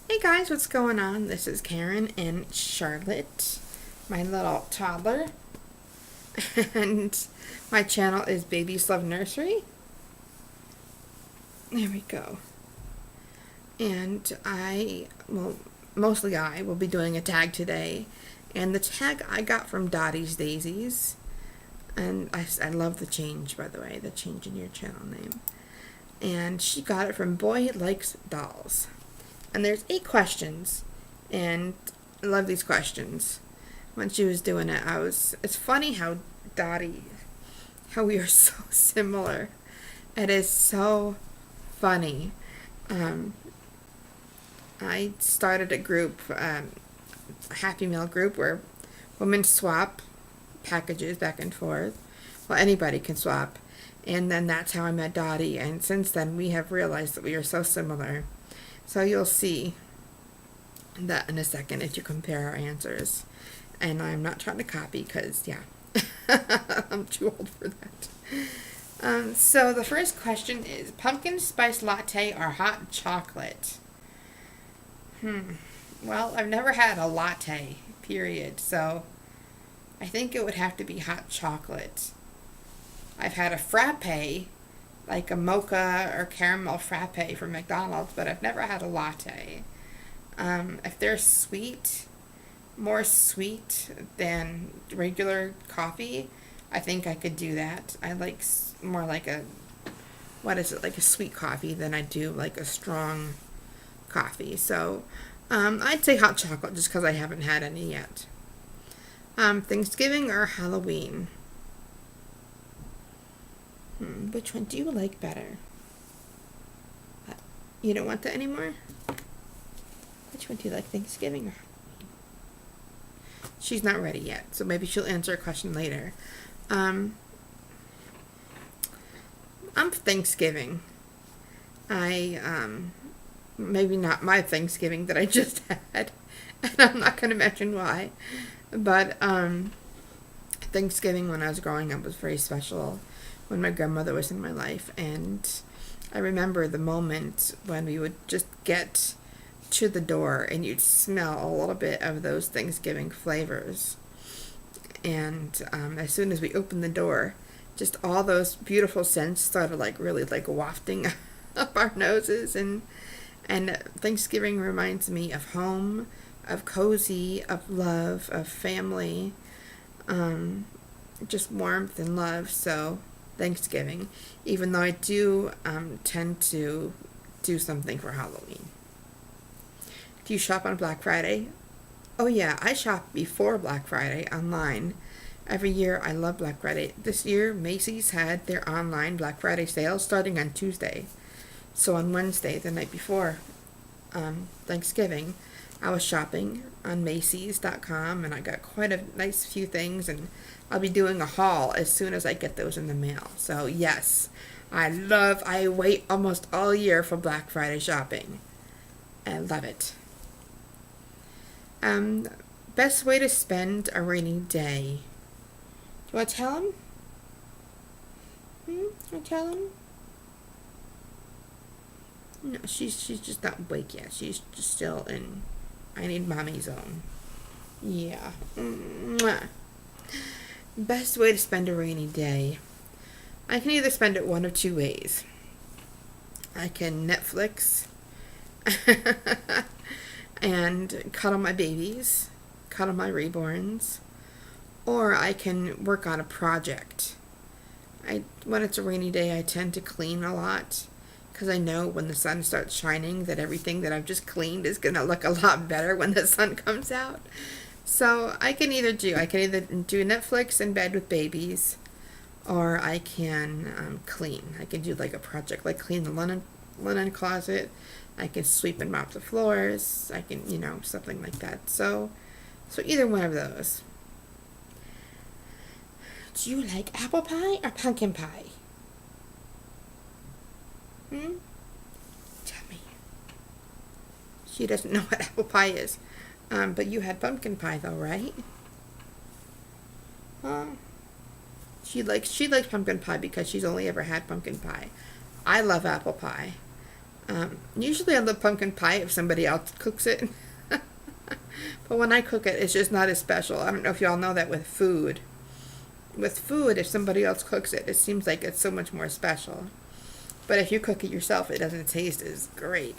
Hey guys, what's going on? This is Karen and Charlotte, my little toddler, and my channel is Babies Love Nursery. There we go. And mostly I will be doing a tag today, and the tag I got from Dottie's Daisies, and I love the change, by the way, the change in your channel name. And she got it from Boy Likes Dolls. And there's 8 questions, and I love these questions. When she was doing it, it's funny how how we are so similar. It is so funny. I started a group, a Happy Meal group, where women swap packages back and forth. Well, anybody can swap. And then that's how I met Dottie, and since then we have realized that we are so similar. So you'll see that in a second if you compare our answers. And I'm not trying to copy because, yeah, I'm too old for that. So the first question is pumpkin spice latte or hot chocolate? Well, I've never had a latte, period. So I think it would have to be hot chocolate. I've had a frappe, like a mocha or caramel frappe from McDonald's, but I've never had a latte. If they're sweet, more sweet than regular coffee, I think I could do that. I like more like like a sweet coffee than I do like a strong coffee. So I'd say hot chocolate just because I haven't had any yet. Thanksgiving or Halloween? Which one do you like better? You don't want that anymore? Which one do you like, Thanksgiving or Halloween? She's not ready yet, so maybe she'll answer a question later. I'm Thanksgiving. Maybe not my Thanksgiving that I just had, and I'm not going to mention why, but Thanksgiving when I was growing up was very special when my grandmother was in my life, and I remember the moment when we would just get to the door and you'd smell a little bit of those Thanksgiving flavors, and as soon as we opened the door, just all those beautiful scents started really wafting up our noses, and Thanksgiving reminds me of home, of cozy, of love, of family, just warmth and love. So Thanksgiving, even though I do tend to do something for Halloween. Do you shop on Black Friday? Oh yeah, I shop before Black Friday online. Every year I love Black Friday. This year Macy's had their online Black Friday sale starting on Tuesday. So on Wednesday, the night before Thanksgiving, I was shopping on Macy's.com, and I got quite a nice few things, and I'll be doing a haul as soon as I get those in the mail. So yes, I wait almost all year for Black Friday shopping. I love it. Best way to spend a rainy day. Do you want to tell him? You want to tell him? No, she's just not awake yet. She's just still in I need mommy zone. Yeah. Mwah. Best way to spend a rainy day. I can either spend it one of two ways. I can Netflix and cuddle my babies, cuddle my reborns, or I can work on a project. When it's a rainy day, I tend to clean a lot, because I know when the sun starts shining that everything that I've just cleaned is going to look a lot better when the sun comes out. So I can either do Netflix in bed with babies, or I can clean. I can do like a project, like clean the linen closet. I can sweep and mop the floors. I can, something like that. So either one of those. Do you like apple pie or pumpkin pie? Tell me. She doesn't know what apple pie is. But you had pumpkin pie though, right? She likes pumpkin pie because she's only ever had pumpkin pie. I love apple pie. Usually I love pumpkin pie if somebody else cooks it. But when I cook it, it's just not as special. I don't know if y'all know that with food. With food, if somebody else cooks it, it seems like it's so much more special. But if you cook it yourself, it doesn't taste as great.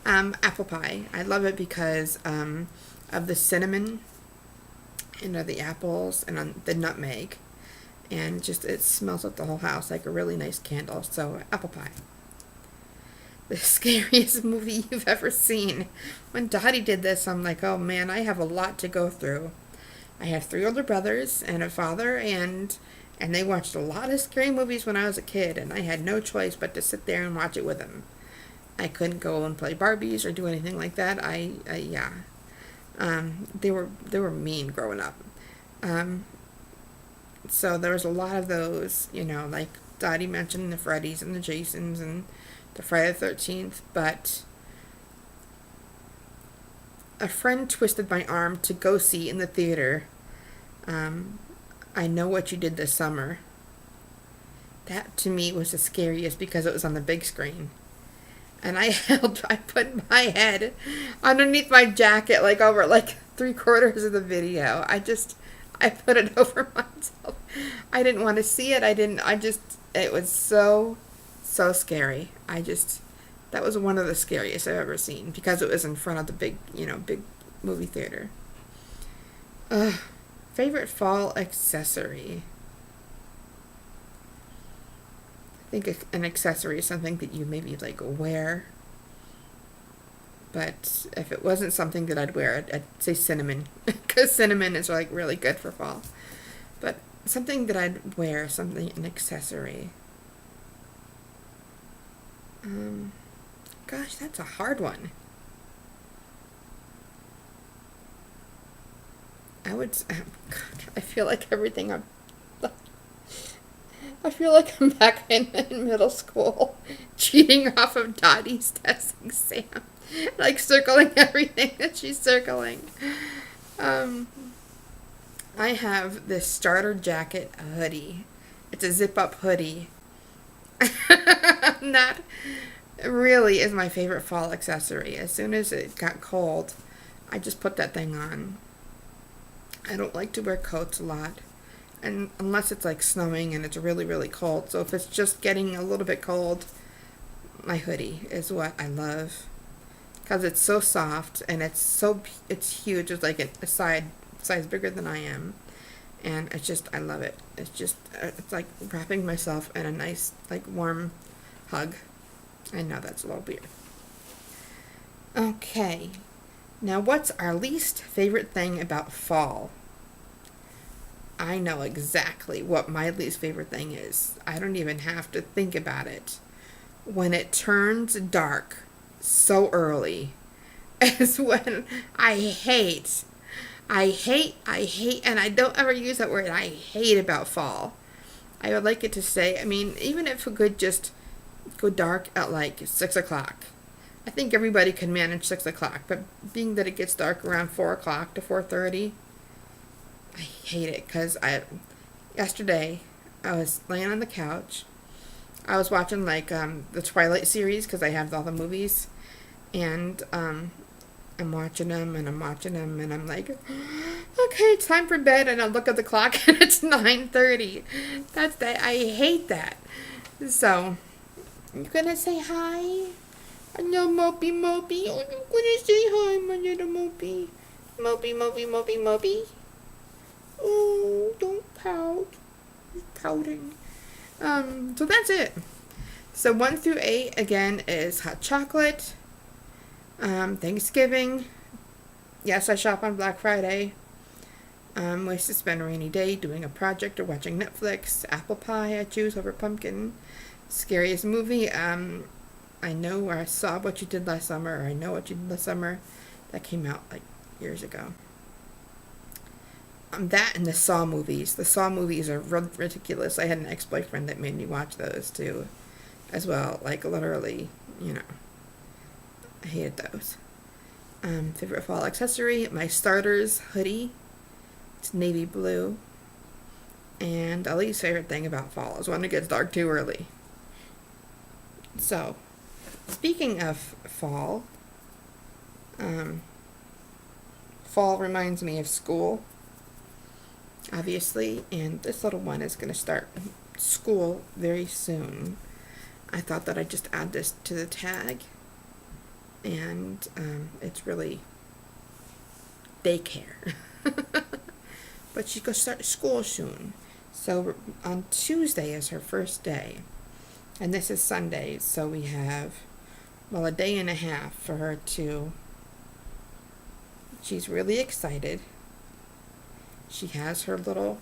Apple pie. I love it because of the cinnamon, the apples, and the nutmeg. And just it smells up the whole house like a really nice candle. So, apple pie. The scariest movie you've ever seen. When Dottie did this, I'm like, oh man, I have a lot to go through. I have 3 older brothers and a father, and they watched a lot of scary movies when I was a kid, and I had no choice but to sit there and watch it with them. I couldn't go and play Barbies or do anything like that. Yeah. They were mean growing up. So there was a lot of those, like Dottie mentioned, the Freddys and the Jasons and the Friday the 13th, but a friend twisted my arm to go see in the theater I Know What You Did This Summer. That to me was the scariest because it was on the big screen. And I put my head underneath my jacket, like over like 3/4 of the video. I put it over myself. I didn't want to see it. It was so scary. That was one of the scariest I've ever seen because it was in front of the big movie theater. Favorite fall accessory. I think an accessory is something that you maybe like wear. But if it wasn't something that I'd wear, I'd say cinnamon. Because cinnamon is like really good for fall. But something that I'd wear, an accessory. Gosh, that's a hard one. I feel like I feel like I'm back in middle school, cheating off of Dottie's test exam, like circling everything that she's circling. I have this starter jacket hoodie. It's a zip-up hoodie. That really is my favorite fall accessory. As soon as it got cold, I just put that thing on. I don't like to wear coats a lot, and unless it's like snowing and it's really, really cold. So if it's just getting a little bit cold, my hoodie is what I love because it's so soft and it's huge. It's like a size bigger than I am, and I love it. It's like wrapping myself in a nice like warm hug. I know that's a little weird. Okay. Now, what's our least favorite thing about fall? I know exactly what my least favorite thing is. I don't even have to think about it. When it turns dark so early is when I hate, and I don't ever use that word, I hate about fall. I would like it to say, even if it could just go dark at like 6 o'clock. I think everybody can manage 6 o'clock, but being that it gets dark around 4 o'clock to 4:30, I hate it because yesterday I was laying on the couch. I was watching like the Twilight series because I have all the movies, and I'm watching them and I'm like, okay, it's time for bed, and I look at the clock and it's 9:30. I hate that. So, you gonna say hi? Hello, Mopey. Oh, you're gonna say hi, my little Mopey. Mopey. Oh, don't pout. He's pouting. So that's it. So 1 through 8, again, is hot chocolate. Thanksgiving. Yes, I shop on Black Friday. Ways to spend a rainy day doing a project or watching Netflix. Apple pie I choose over pumpkin. Scariest movie. I Know Where I Saw What You Did Last Summer, or I Know What You Did Last Summer. That came out like years ago. That and the Saw movies. The Saw movies are ridiculous. I had an ex-boyfriend that made me watch those too, as well. Like literally, I hated those. Favorite fall accessory, my starters hoodie. It's navy blue. And Ali's favorite thing about fall is when it gets dark too early. So, Speaking of fall, fall reminds me of school, obviously, and this little one is going to start school very soon. I thought that I'd just add this to the tag, and it's really daycare. But she's going to start school soon. So on Tuesday is her first day, and this is Sunday, so we have, well, a day and a half for her to, she's really excited. She has her little,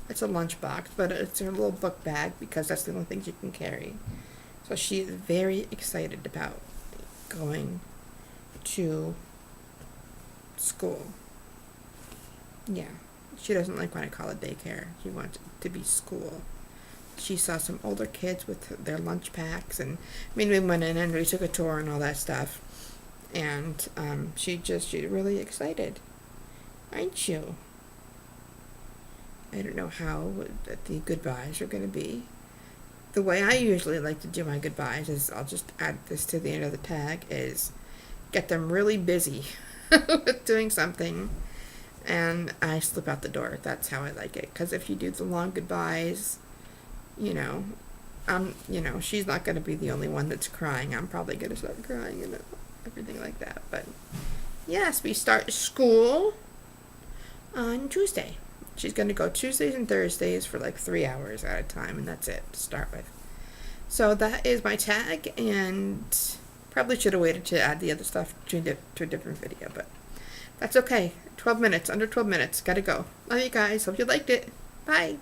it's a lunchbox, but it's her little book bag because that's the only thing she can carry. So she is very excited about going to school. Yeah, she doesn't like when I call it daycare. She wants it to be school. She saw some older kids with their lunch packs, and I mean, we went in and we took a tour and all that stuff. And she's really excited, aren't you? I don't know how the goodbyes are going to be. The way I usually like to do my goodbyes is, I'll just add this to the end of the tag, is get them really busy with doing something, and I slip out the door. That's how I like it. Because if you do the long goodbyes, she's not going to be the only one that's crying. I'm probably going to start crying and everything like that. But yes, we start school on Tuesday. She's going to go Tuesdays and Thursdays for like 3 hours at a time, and that's it to start with. So that is my tag, and probably should have waited to add the other stuff to a different video, but that's okay. 12 minutes, under 12 minutes, gotta go. Love you guys, hope you liked it. Bye.